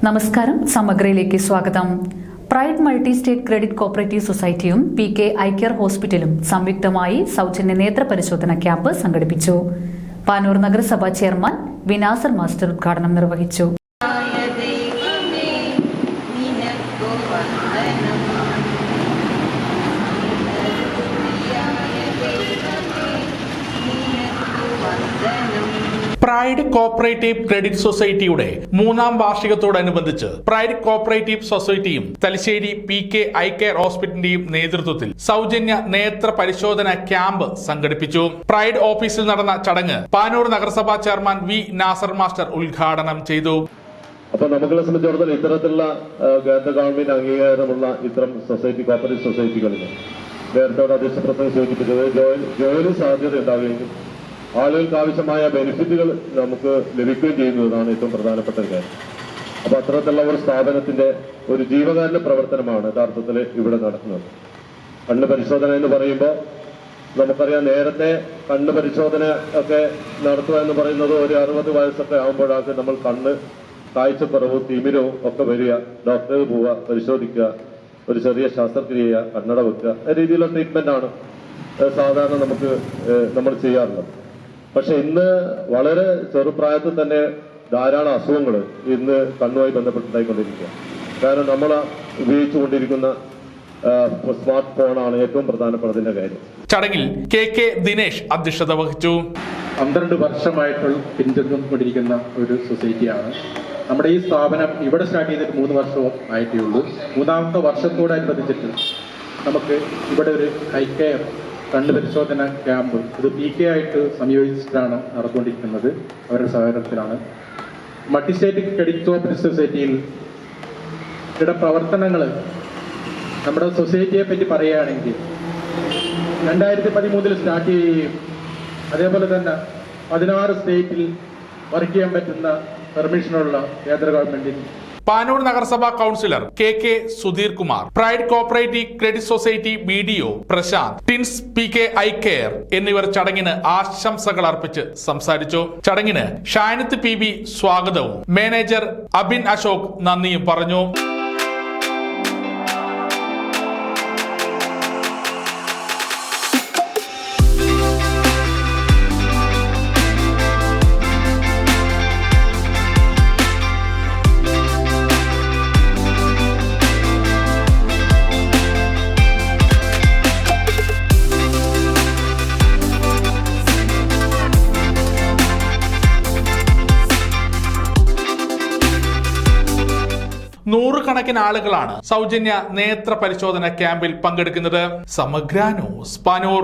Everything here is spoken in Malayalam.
നമസ്കാരം, സമഗ്രയിലേക്ക് സ്വാഗതം. Pride multi state credit cooperative സൊസൈറ്റിയും PK ഐ കെയർ ഹോസ്പിറ്റലും സംയുക്തമായി സൗജന്യ നേത്ര പരിശോധന ക്യാമ്പ് സംഘടിപ്പിച്ചു. പാനൂർ നഗരസഭാ ചെയർമാൻ വി നാസർ മാസ്റ്റർ ഉദ്ഘാടനം നിർവഹിച്ചു. പ്രൈഡ് കോപ്പറേറ്റീവ് ക്രെഡിറ്റ് സൊസൈറ്റിയുടെ 3ാം വാർഷികത്തോടനുബന്ധിച്ച് പ്രൈഡ് കോപ്പറേറ്റീവ് സൊസൈറ്റിയും തലശ്ശേരി PK ഐ കെയർ ഹോസ്പിറ്റലിന്റെയും നേതൃത്വത്തിൽ സൗജന്യ നേത്ര പരിശോധന ക്യാമ്പ് സംഘടിപ്പിച്ചു. പ്രൈഡ് ഓഫീസിൽ നടന്ന ചടങ്ങ് പാനൂർ നഗരസഭാ ചെയർമാൻ വി നാസർ മാസ്റ്റർ ഉദ്ഘാടനം ചെയ്തു. അപ്പോൾ നമ്മളെ സംബന്ധിച്ചിടത്തോളം ഇത്തരത്തിലുള്ള കേന്ദ്ര ഗവൺമെന്റ് അംഗീകാരമുള്ള ഇത്തരം സൊസൈറ്റി കോപ്പറേറ്റീവ് സൊസൈറ്റികളിൽ നേരത്തെ അധ്യക്ഷപ്രസംഗം സൂചിപ്പിച്ചത് ജോലി സാധ്യത ഉണ്ടാവുകയും ആളുകൾക്ക് ആവശ്യമായ ബെനിഫിറ്റുകൾ നമുക്ക് ലഭിക്കുകയും ചെയ്യുന്നതാണ് ഏറ്റവും പ്രധാനപ്പെട്ട കാര്യം. അപ്പൊ അത്തരത്തിലുള്ള ഒരു സ്ഥാപനത്തിന്റെ ഒരു ജീവകാരുണ്യ പ്രവർത്തനമാണ് യഥാർത്ഥത്തിൽ ഇവിടെ നടക്കുന്നത്. കണ്ണ് പരിശോധന എന്ന് പറയുമ്പോൾ നമുക്കറിയാം, നേരത്തെ കണ്ണ് പരിശോധന ഒക്കെ നടത്തുക എന്ന് പറയുന്നത് ഒരു 60 വയസ്സൊക്കെ ആകുമ്പോഴാണ് നമ്മൾ കണ്ണ് കാഴ്ചക്കുറവും തിമിരവും ഒക്കെ വരിക, ഡോക്ടറെ പോവുക, പരിശോധിക്കുക, ഒരു ചെറിയ ശസ്ത്രക്രിയ, കണ്ണട വെക്കുക, രീതിയിലുള്ള ട്രീറ്റ്മെന്റാണ് സാധാരണ നമ്മൾ ചെയ്യാറുള്ളത്. പക്ഷെ ഇന്ന് വളരെ ചെറുപ്രായത്തിൽ തന്നെ ധാരാളം അസുഖങ്ങൾ ഇന്ന് കണ്ണുമായി ബന്ധപ്പെട്ടുണ്ടായിക്കൊണ്ടിരിക്കുക. കാരണം നമ്മൾ ഉപയോഗിച്ചുകൊണ്ടിരിക്കുന്ന സ്മാർട്ട് ഫോണാണ് ഏറ്റവും പ്രധാനപ്പെട്ടതിന്റെ കാര്യം. ചടങ്ങിൽ KK ദിനേശ് അധ്യക്ഷത വഹിച്ചു. 12 വർഷമായിട്ടുള്ള പിന്തുടർന്നുകൊണ്ടിരിക്കുന്ന ഒരു സൊസൈറ്റിയാണ് നമ്മുടെ ഈ സ്ഥാപനം. ഇവിടെ സ്റ്റാർട്ട് ചെയ്തിട്ട് 3 വർഷം ആയിട്ടേ ഉള്ളൂ. 3ാമത്തെ വർഷത്തോടനുബന്ധിച്ചിട്ട് നമുക്ക് ഇവിടെ ഒരു ഐ കെയർ കണ്ണ് പരിശോധന ക്യാമ്പ് ഇത് PK ആയിട്ട് സംയോജിച്ചിട്ടാണ് നടന്നുകൊണ്ടിരിക്കുന്നത്. അവരുടെ സഹകരണത്തിലാണ്. മൾട്ടി സ്റ്റേറ്റ് ക്രെഡിറ്റ് കോപ്പറേറ്റീവ് സൊസൈറ്റിയിൽ ഇവിടെ പ്രവർത്തനങ്ങൾ നമ്മുടെ സൊസൈറ്റിയെ പറ്റി പറയുകയാണെങ്കിൽ 2013 സ്റ്റാർട്ട് ചെയ്യുകയും അതേപോലെ തന്നെ 16 സ്റ്റേറ്റിൽ വർക്ക് ചെയ്യാൻ പറ്റുന്ന പെർമിഷനുള്ള കേന്ദ്ര ഗവൺമെന്റിന് പാനൂർ നഗരസഭാ councillor KK Sudheer Kumar, pride cooperative credit society BDO Prashanth, ടിൻസ് PK ഐ കെയർ എന്നിവർ ചടങ്ങിന് ആശംസകൾ അർപ്പിച്ച് സംസാരിച്ചു. ചടങ്ങിന് ഷാനത്ത് PB സ്വാഗതവും മാനേജർ അബിൻ അശോക് നന്ദിയും പറഞ്ഞു. നൂറുകണക്കിന് ആളുകളാണ് സൗജന്യ നേത്ര പരിശോധന ക്യാമ്പിൽ പങ്കെടുക്കുന്നത്. സമഗ്ര ന്യൂസ്, പാനൂർ.